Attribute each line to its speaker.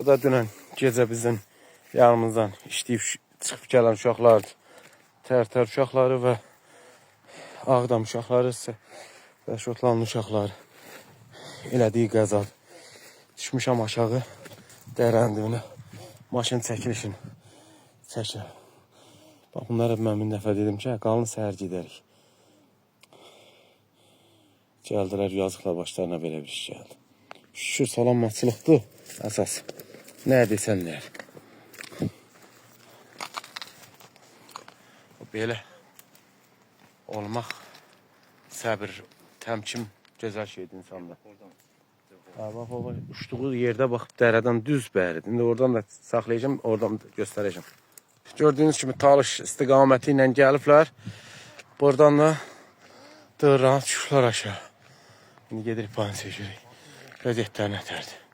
Speaker 1: Bu da dünən gecə bizim yanımızdan işləyib çıxıb gələn uşaqlardır. Tərtər uşaqları və Ağdam uşaqları isə və Şotland uşaqları elədiyi qəzadır. Düşmüşəm aşağı dərənin dibinə. Maşın çəkilişini çəkirəm. Bax, bunlara mən bir dəfə dedim ki, qalın səhər gedərik. Gəldilər, yazıqlar başlarına belə bir iş gəldi. Şükür salamatçılıqdır əsas. Nə desən nə? Belə olmaq səbir, təmkin gözəl şeydir insanda. Bax, uçduğu yerdə baxıb dərədən düz bəridir. İndi oradan da saxlayacağım, oradan da göstərəcəm. Gördüyünüz kimi Talış istiqaməti ilə gəliblər. Buradan da dırranı çıxırlar aşağı. İndi gedirik payını seçirik. Vəziyyətlər nətərdir.